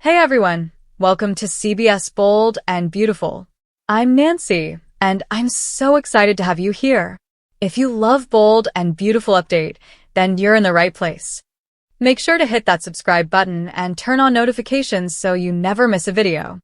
Hey everyone, welcome to CBS Bold and Beautiful. I'm Nancy, and I'm so excited to have you here. If you love Bold and Beautiful update, then you're in the right place. Make sure to hit that subscribe button and turn on notifications so you never miss a video.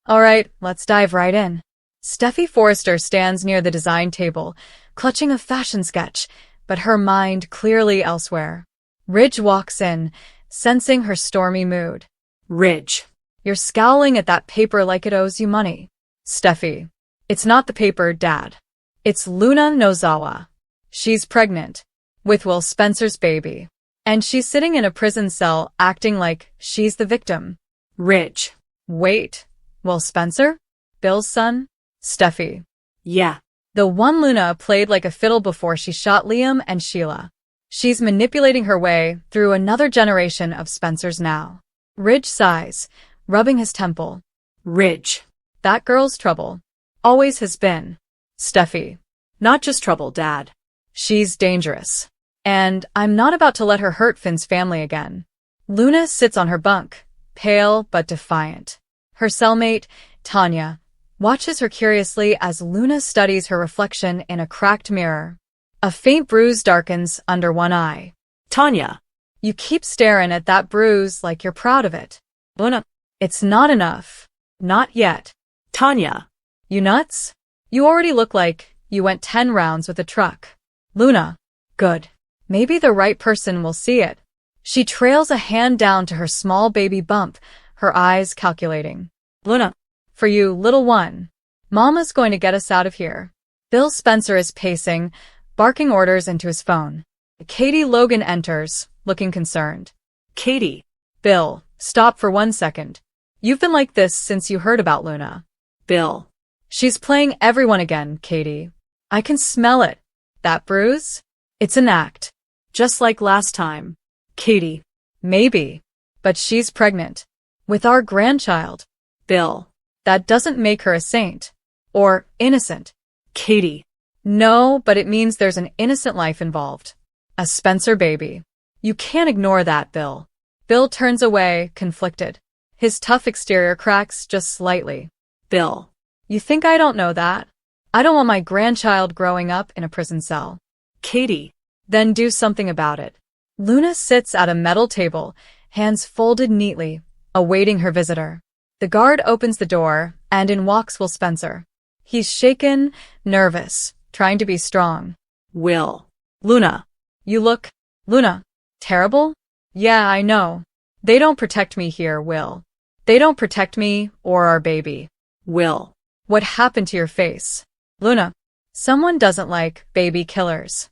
Alright, let's dive right in. Steffy Forrester stands near the design table, clutching a fashion sketch, but her mind clearly elsewhere. Ridge walks in, sensing her stormy mood. Ridge. You're scowling at that paper like it owes you money. Steffy. It's not the paper, Dad. It's Luna Nozawa. She's pregnant. With Will Spencer's baby. And she's sitting in a prison cell acting like she's the victim. Ridge. Wait. Will Spencer? Bill's son? Steffy. Yeah. The one Luna played like a fiddle before she shot Liam and Sheila. She's manipulating her way through another generation of Spencers now. Ridge sighs, rubbing his temple. Ridge. That girl's trouble. Always has been. Steffy. Not just trouble, Dad. She's dangerous. And I'm not about to let her hurt Finn's family again. Luna sits on her bunk, pale but defiant. Her cellmate, Tanya, watches her curiously as Luna studies her reflection in a cracked mirror. A faint bruise darkens under one eye. Tanya. You keep staring at that bruise like you're proud of it. Luna. It's not enough. Not yet. Tanya. You nuts? You already look like you went 10 rounds with a truck. Luna. Good. Maybe the right person will see it. She trails a hand down to her small baby bump, her eyes calculating. Luna. For you, little one. Mama's going to get us out of here. Bill Spencer is pacing, barking orders into his phone. Katie Logan enters, looking concerned. Katie. Bill, stop for 1 second. You've been like this since you heard about Luna. Bill. She's playing everyone again, Katie. I can smell it. That bruise? It's an act. Just like last time. Katie. Maybe. But she's pregnant. With our grandchild. Bill. That doesn't make her a saint. Or innocent. Katie. No, but it means there's an innocent life involved. A Spencer baby. You can't ignore that, Bill. Bill turns away, conflicted. His tough exterior cracks just slightly. Bill. You think I don't know that? I don't want my grandchild growing up in a prison cell. Katie. Then do something about it. Luna sits at a metal table, hands folded neatly, awaiting her visitor. The guard opens the door, and in walks Will Spencer. He's shaken, nervous, trying to be strong. Will. Luna. You look, Luna, terrible? Yeah, I know. They don't protect me here, Will. They don't protect me or our baby. Will. What happened to your face? Luna. Someone doesn't like baby killers.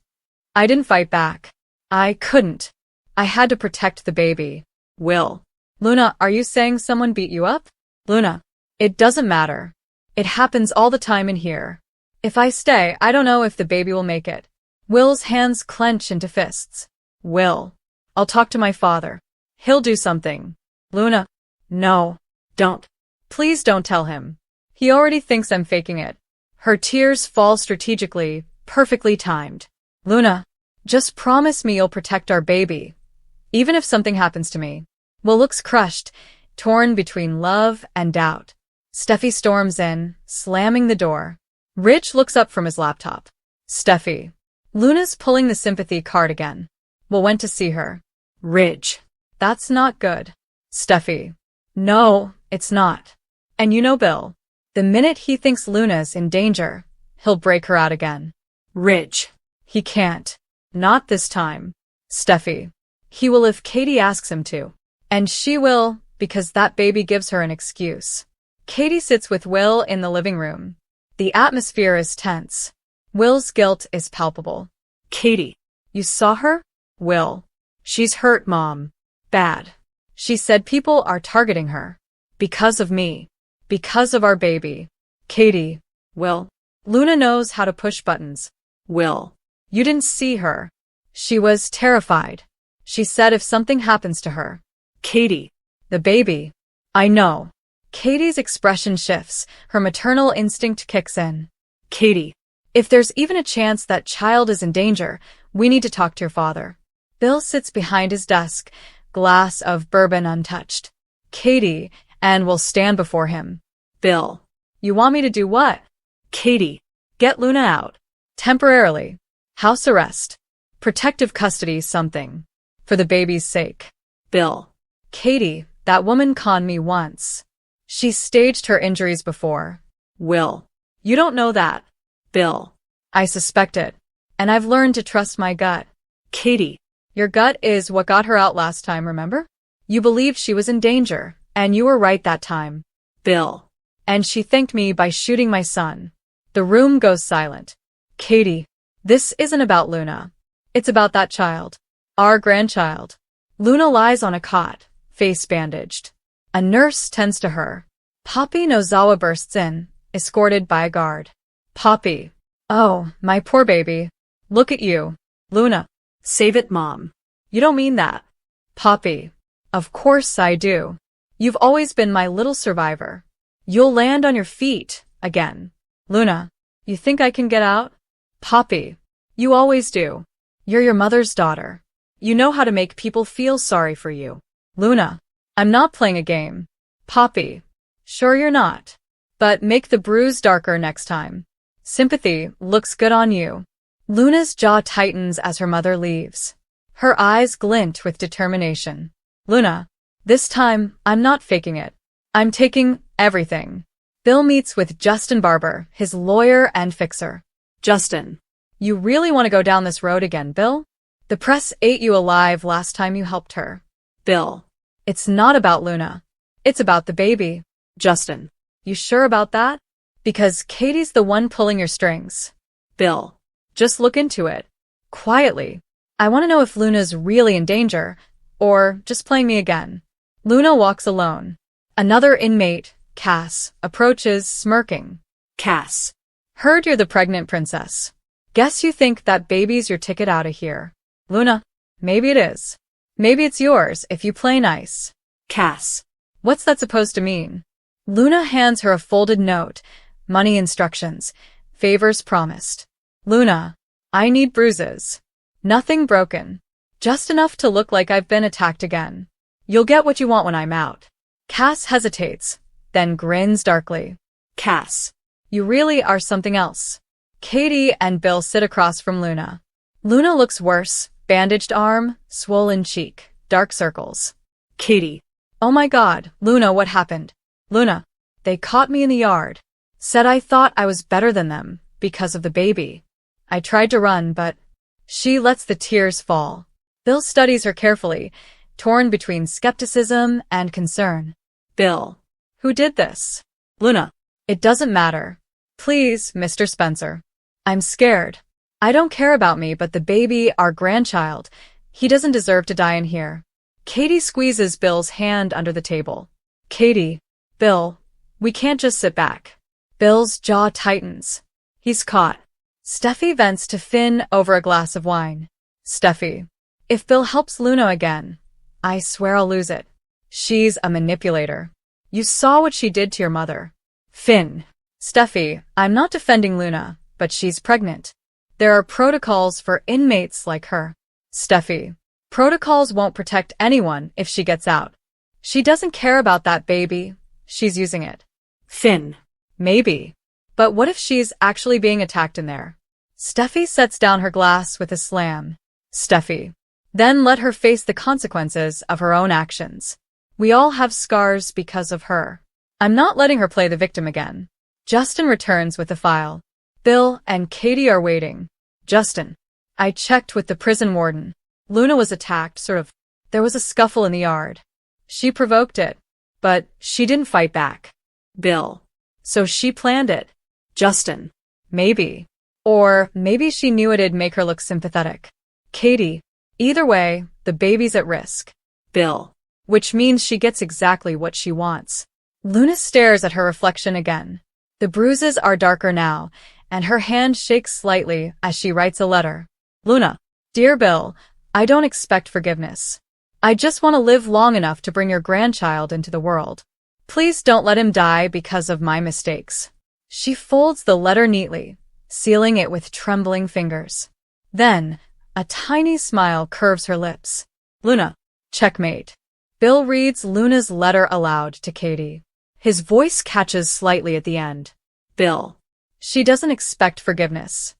I didn't fight back. I couldn't. I had to protect the baby. Will. Luna, are you saying someone beat you up? Luna. It doesn't matter. It happens all the time in here. If I stay, I don't know if the baby will make it. Will's hands clench into fists. Will. I'll talk to my father. He'll do something. Luna. No. Don't. Please don't tell him. He already thinks I'm faking it. Her tears fall strategically, perfectly timed. Luna. Just promise me you'll protect our baby. Even if something happens to me. Will looks crushed, torn between love and doubt. Steffy storms in, slamming the door. Ridge looks up from his laptop. Steffy. Luna's pulling the sympathy card again. Will went to see her. Ridge. That's not good. Steffy. No, it's not. And you know Bill. The minute he thinks Luna's in danger, he'll break her out again. Ridge. He can't. Not this time. Steffy. He will if Katie asks him to. And she will, because that baby gives her an excuse. Katie sits with Will in the living room. The atmosphere is tense. Will's guilt is palpable. Katie. You saw her? Will. She's hurt, Mom. Bad. She said people are targeting her. Because of me. Because of our baby. Katie. Will. Luna knows how to push buttons. Will. You didn't see her. She was terrified. She said if something happens to her. Katie. The baby. I know. Katie's expression shifts. Her maternal instinct kicks in. Katie. If there's even a chance that child is in danger, we need to talk to your father. Bill sits behind his desk, glass of bourbon untouched. Katie, and will stand before him. Bill. You want me to do what? Katie. Get Luna out. Temporarily. House arrest. Protective custody something. For the baby's sake. Bill. Katie, that woman conned me once. She staged her injuries before. Will. You don't know that. Bill. I suspect it. And I've learned to trust my gut. Katie. Your gut is what got her out last time, remember? You believed she was in danger, and you were right that time. Bill. And she thanked me by shooting my son. The room goes silent. Katie, this isn't about Luna. It's about that child. Our grandchild. Luna lies on a cot, face bandaged. A nurse tends to her. Poppy Nozawa bursts in, escorted by a guard. Poppy. Oh, my poor baby. Look at you. Luna. Save it, Mom. You don't mean that. Poppy. Of course I do. You've always been my little survivor. You'll land on your feet, again. Luna. You think I can get out? Poppy. You always do. You're your mother's daughter. You know how to make people feel sorry for you. Luna. I'm not playing a game. Poppy. Sure you're not. But make the bruise darker next time. Sympathy looks good on you. Luna's jaw tightens as her mother leaves. Her eyes glint with determination. Luna. This time, I'm not faking it. I'm taking everything. Bill meets with Justin Barber, his lawyer and fixer. Justin. You really want to go down this road again, Bill? The press ate you alive last time you helped her. Bill. It's not about Luna. It's about the baby. Justin. You sure about that? Because Katie's the one pulling your strings. Bill. Just look into it. Quietly. I want to know if Luna's really in danger, or just playing me again. Luna walks alone. Another inmate, Cass, approaches, smirking. Cass. Heard you're the pregnant princess. Guess you think that baby's your ticket out of here. Luna, maybe it is. Maybe it's yours if you play nice. Cass. What's that supposed to mean? Luna hands her a folded note. Money instructions. Favors promised. Luna, I need bruises. Nothing broken. Just enough to look like I've been attacked again. You'll get what you want when I'm out. Cass hesitates, then grins darkly. Cass. You really are something else. Katie and Bill sit across from Luna. Luna looks worse, bandaged arm, swollen cheek, dark circles. Katie. Oh my God, Luna, what happened? Luna, they caught me in the yard. Said I thought I was better than them because of the baby. I tried to run, but she lets the tears fall. Bill studies her carefully, torn between skepticism and concern. Bill. Who did this? Luna. It doesn't matter. Please, Mr. Spencer. I'm scared. I don't care about me, but the baby, our grandchild. He doesn't deserve to die in here. Katie squeezes Bill's hand under the table. Katie. Bill. We can't just sit back. Bill's jaw tightens. He's caught. Steffi vents to Finn over a glass of wine. Steffi. If Bill helps Luna again, I swear I'll lose it. She's a manipulator. You saw what she did to your mother. Finn. Steffi, I'm not defending Luna, but she's pregnant. There are protocols for inmates like her. Steffi. Protocols won't protect anyone if she gets out. She doesn't care about that baby. She's using it. Finn. Maybe. But what if she's actually being attacked in there? Steffi sets down her glass with a slam. Steffi. Then let her face the consequences of her own actions. We all have scars because of her. I'm not letting her play the victim again. Justin returns with the file. Bill and Katie are waiting. Justin. I checked with the prison warden. Luna was attacked, sort of. There was a scuffle in the yard. She provoked it. But she didn't fight back. Bill. So she planned it. Justin. Maybe. Or maybe she knew it'd make her look sympathetic. Katie. Either way, the baby's at risk. Bill. Which means she gets exactly what she wants. Luna stares at her reflection again. The bruises are darker now, and her hand shakes slightly as she writes a letter. Luna. Dear Bill, I don't expect forgiveness. I just want to live long enough to bring your grandchild into the world. Please don't let him die because of my mistakes. She folds the letter neatly, sealing it with trembling fingers. Then, a tiny smile curves her lips. Luna. Checkmate. Bill reads Luna's letter aloud to Katie. His voice catches slightly at the end. Bill. She doesn't expect forgiveness.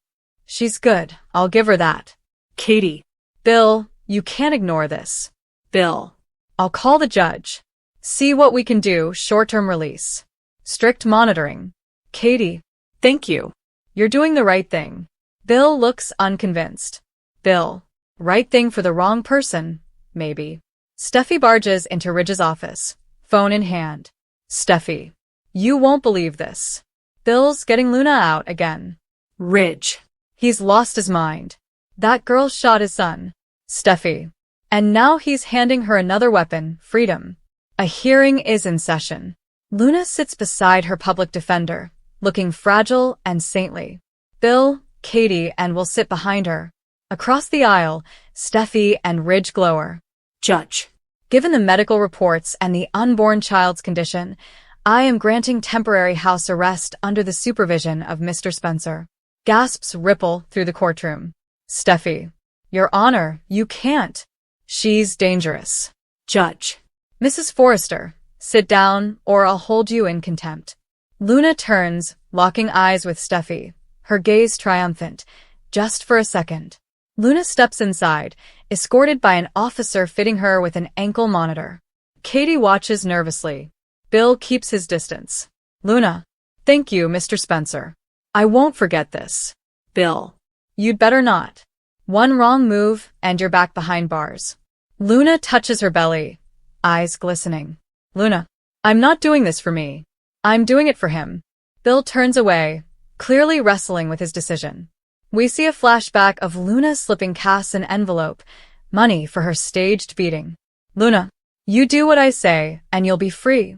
She's good, I'll give her that. Katie. Bill, you can't ignore this. Bill. I'll call the judge. See what we can do, short-term release. Strict monitoring. Katie. Thank you. You're doing the right thing. Bill looks unconvinced. Bill. Right thing for the wrong person, maybe. Steffi barges into Ridge's office, phone in hand. Steffi. You won't believe this. Bill's getting Luna out again. Ridge. He's lost his mind. That girl shot his son. Steffi. And now he's handing her another weapon, freedom. A hearing is in session. Luna sits beside her public defender, looking fragile and saintly. Bill, Katie, and will sit behind her. Across the aisle, Steffi and Ridge glower. Judge. Given the medical reports and the unborn child's condition, I am granting temporary house arrest under the supervision of Mr. Spencer. Gasps ripple through the courtroom. Steffi. Your Honor, you can't. She's dangerous. Judge. Mrs. Forrester, sit down or I'll hold you in contempt. Luna turns, locking eyes with Steffi, her gaze triumphant. Just for a second. Luna steps inside, escorted by an officer fitting her with an ankle monitor. Katie watches nervously. Bill keeps his distance. Luna. Thank you, Mr. Spencer. I won't forget this. Bill. You'd better not. One wrong move, and you're back behind bars. Luna touches her belly, eyes glistening. Luna. I'm not doing this for me. I'm doing it for him. Bill turns away, clearly wrestling with his decision. We see a flashback of Luna slipping Cass an envelope, money for her staged beating. Luna. You do what I say, and you'll be free.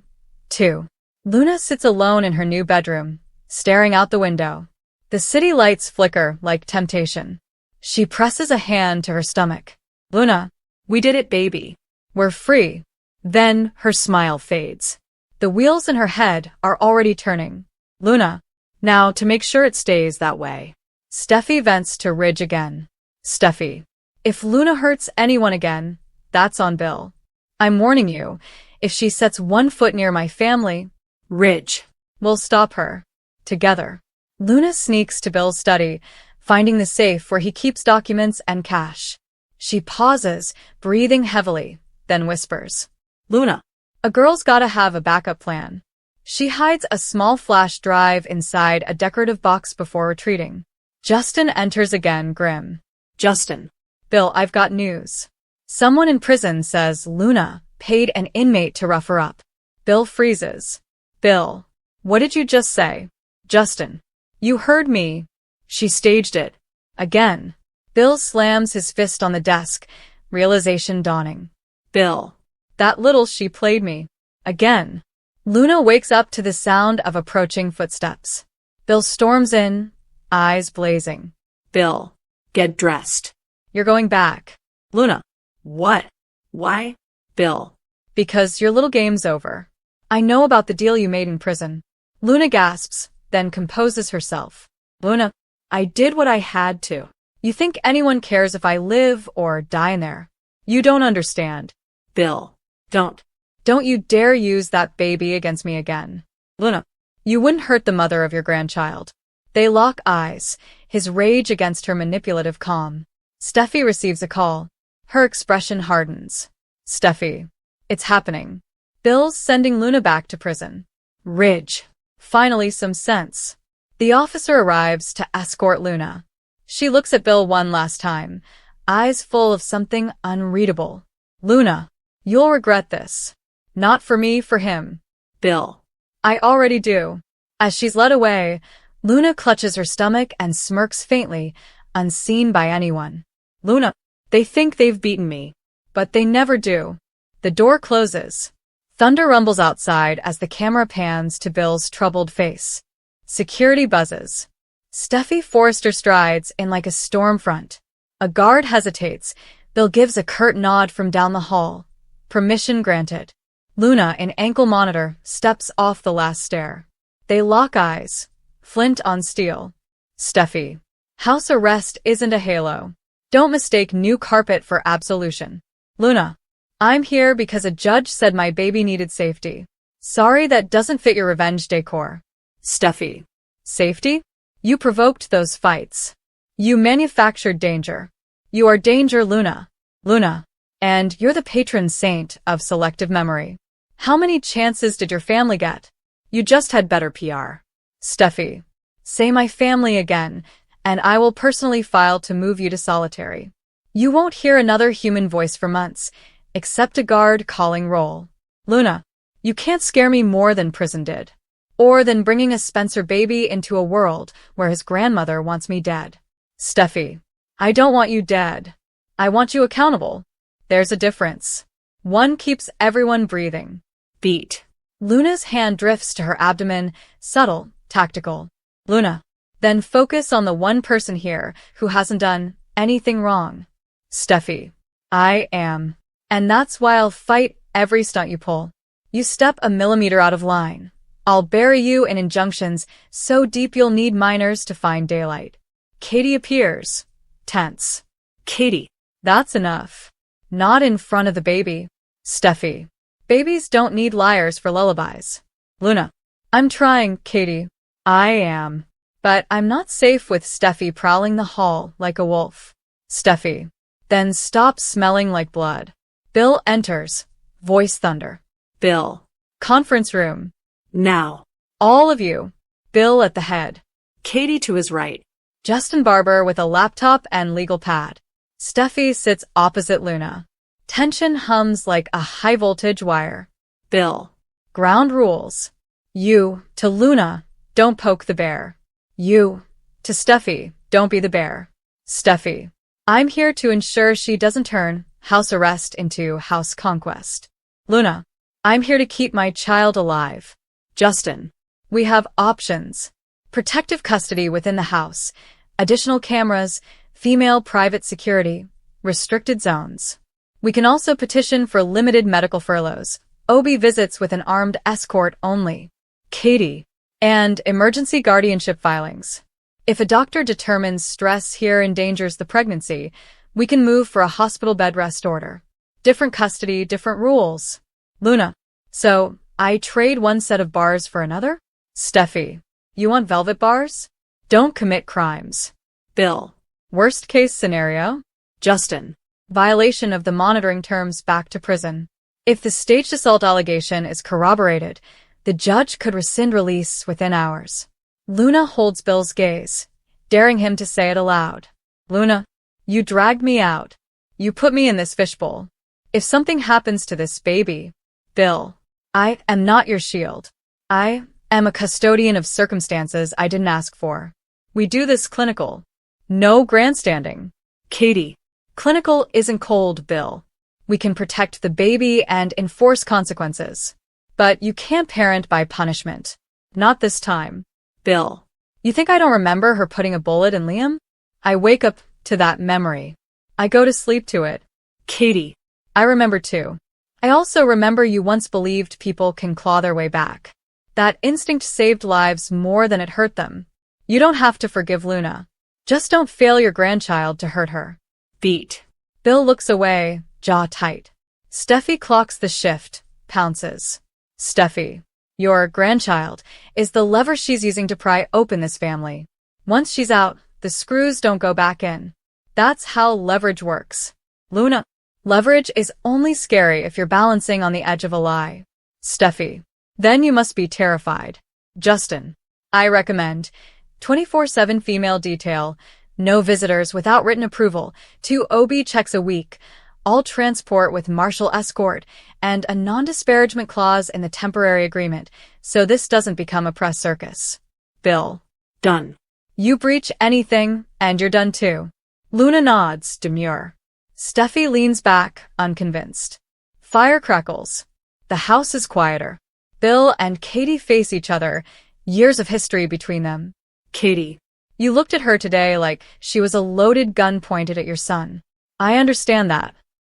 2. Luna sits alone in her new bedroom, staring out the window. The city lights flicker like temptation. She presses a hand to her stomach. Luna. We did it, baby. We're free. Then her smile fades. The wheels in her head are already turning. Luna. Now to make sure it stays that way. Steffi vents to Ridge again. Steffi. If Luna hurts anyone again, that's on Bill. I'm warning you, if she sets one foot near my family, Ridge. We'll stop her. Together. Luna sneaks to Bill's study, finding the safe where he keeps documents and cash. She pauses, breathing heavily, then whispers. Luna. A girl's gotta have a backup plan. She hides a small flash drive inside a decorative box before retreating. Justin enters again, grim. Justin. Bill, I've got news. Someone in prison says Luna paid an inmate to rough her up. Bill freezes. Bill. What did you just say? Justin. You heard me. She staged it. Again. Bill slams his fist on the desk, realization dawning. Bill. That little she played me. Again. Luna wakes up to the sound of approaching footsteps. Bill storms in, eyes blazing. Bill. Get dressed. You're going back. Luna. What? Why? Bill. Because your little game's over. I know about the deal you made in prison. Luna gasps, then composes herself. Luna. I did what I had to. You think anyone cares if I live or die in there? You don't understand. Bill. Don't. Don't you dare use that baby against me again. Luna. You wouldn't hurt the mother of your grandchild. They lock eyes, his rage against her manipulative calm. Steffi receives a call. Her expression hardens. Steffi. It's happening. Bill's sending Luna back to prison. Ridge. Finally some sense. The officer arrives to escort Luna. She looks at Bill one last time, eyes full of something unreadable. Luna. You'll regret this. Not for me, for him. Bill. I already do. As she's led away, Luna clutches her stomach and smirks faintly, unseen by anyone. Luna. They think they've beaten me. But they never do. The door closes. Thunder rumbles outside as the camera pans to Bill's troubled face. Security buzzes. Steffi Forrester strides in like a storm front. A guard hesitates. Bill gives a curt nod from down the hall. Permission granted. Luna, in ankle monitor, steps off the last stair. They lock eyes. Flint on steel. Steffi. House arrest isn't a halo. Don't mistake new carpet for absolution. Luna. I'm here because a judge said my baby needed safety. Sorry, that doesn't fit your revenge decor. Steffi. Safety? You provoked those fights. You manufactured danger. You are Danger Luna. Luna. And you're the patron saint of selective memory. How many chances did your family get? You just had better PR. Steffi. Say my family again, and I will personally file to move you to solitary. You won't hear another human voice for months, except a guard calling roll. Luna. You can't scare me more than prison did. Or than bringing a Spencer baby into a world where his grandmother wants me dead. Steffi. I don't want you dead. I want you accountable. There's a difference. One keeps everyone breathing. Beat. Luna's hand drifts to her abdomen, subtle, tactical. Luna. Then focus on the one person here who hasn't done anything wrong. Steffi. I am. And that's why I'll fight every stunt you pull. You step a millimeter out of line. I'll bury you in injunctions so deep you'll need miners to find daylight. Katie appears. Tense. Katie. That's enough. Not in front of the baby. Steffi. Babies don't need liars for lullabies. Luna. I'm trying, Katie. I am. But I'm not safe with Steffi prowling the hall like a wolf. Steffi. Then stop smelling like blood. Bill enters. Voice thunder. Bill. Conference room. Now. All of you. Bill at the head. Katie to his right. Justin Barber with a laptop and legal pad. Steffi sits opposite Luna. Tension hums like a high-voltage wire. Bill. Ground rules. You, to Luna, don't poke the bear. You, to Steffi, don't be the bear. Steffi. I'm here to ensure she doesn't turn house arrest into house conquest. Luna. I'm here to keep my child alive. Justin. We have options. Protective custody within the house, additional cameras, female private security, restricted zones. We can also petition for limited medical furloughs, OB visits with an armed escort only. Katie. And emergency guardianship filings. If a doctor determines stress here endangers the pregnancy, we can move for a hospital bed rest order. Different custody, different rules. Luna. So, I trade one set of bars for another? Steffi. You want velvet bars? Don't commit crimes. Bill. Worst case scenario? Justin. Violation of the monitoring terms back to prison. If the staged assault allegation is corroborated, the judge could rescind release within hours. Luna holds Bill's gaze, daring him to say it aloud. Luna. You dragged me out. You put me in this fishbowl. If something happens to this baby, Bill. I am not your shield. I am a custodian of circumstances I didn't ask for. We do this clinical. No grandstanding. Katie. Clinical isn't cold, Bill. We can protect the baby and enforce consequences. But you can't parent by punishment. Not this time. Bill. You think I don't remember her putting a bullet in Liam? I wake up to that memory. I go to sleep to it. Katie. I remember too. I also remember you once believed people can claw their way back. That instinct saved lives more than it hurt them. You don't have to forgive Luna. Just don't fail your grandchild to hurt her. Beat. Bill looks away, jaw tight. Steffi clocks the shift, pounces. Steffi. Your grandchild is the lever she's using to pry open this family. Once she's out, the screws don't go back in. That's how leverage works. Luna. Leverage is only scary if you're balancing on the edge of a lie. Steffi. Then you must be terrified. Justin. I recommend 24/7 female detail, no visitors without written approval, 2 OB checks a week, all transport with marshal escort, and a non-disparagement clause in the temporary agreement, so this doesn't become a press circus. Bill. Done. You breach anything, and you're done too. Luna nods, demure. Steffi leans back, unconvinced. Fire crackles. The house is quieter. Bill and Katie face each other, years of history between them. Katie. You looked at her today like she was a loaded gun pointed at your son. I understand that.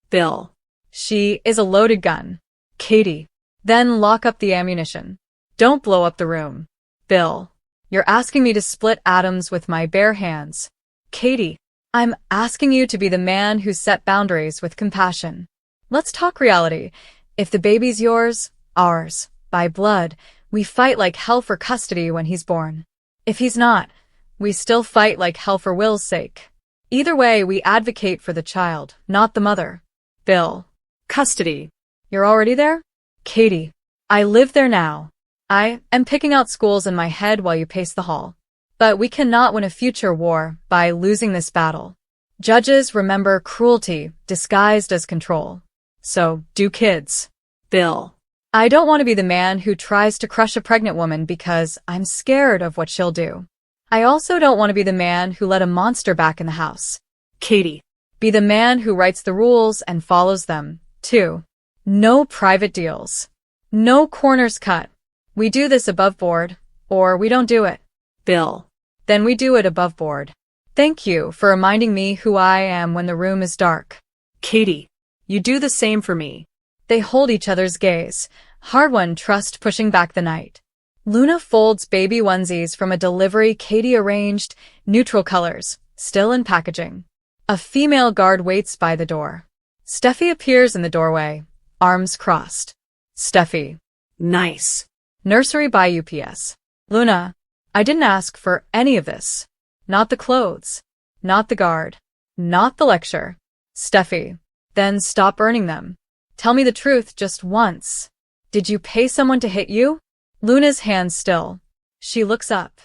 Bill. She is a loaded gun. Katie. Then lock up the ammunition. Don't blow up the room. Bill. You're asking me to split atoms with my bare hands. Katie. I'm asking you to be the man who set boundaries with compassion. Let's talk reality. If the baby's yours, ours, by blood, we fight like hell for custody when he's born. If he's not, we still fight like hell for Will's sake. Either way, we advocate for the child, not the mother. Bill. Custody. You're already there? Katie. I live there now. I am picking out schools in my head while you pace the hall. But we cannot win a future war by losing this battle. Judges remember cruelty disguised as control. So, do kids. Bill. I don't want to be the man who tries to crush a pregnant woman because I'm scared of what she'll do. I also don't want to be the man who let a monster back in the house. Katie. Be the man who writes the rules and follows them, too. No private deals. No corners cut. We do this above board, or we don't do it. Bill. Then we do it above board. Thank you for reminding me who I am when the room is dark. Katie. You do the same for me. They hold each other's gaze, hard-won trust pushing back the night. Luna folds baby onesies from a delivery Katie arranged, neutral colors, still in packaging. A female guard waits by the door. Steffi appears in the doorway, arms crossed. Steffi. Nice. Nursery by UPS. Luna, I didn't ask for any of this. Not the clothes. Not the guard. Not the lecture. Steffi. Then stop earning them. Tell me the truth just once. Did you pay someone to hit you? Luna's hands still. She looks up.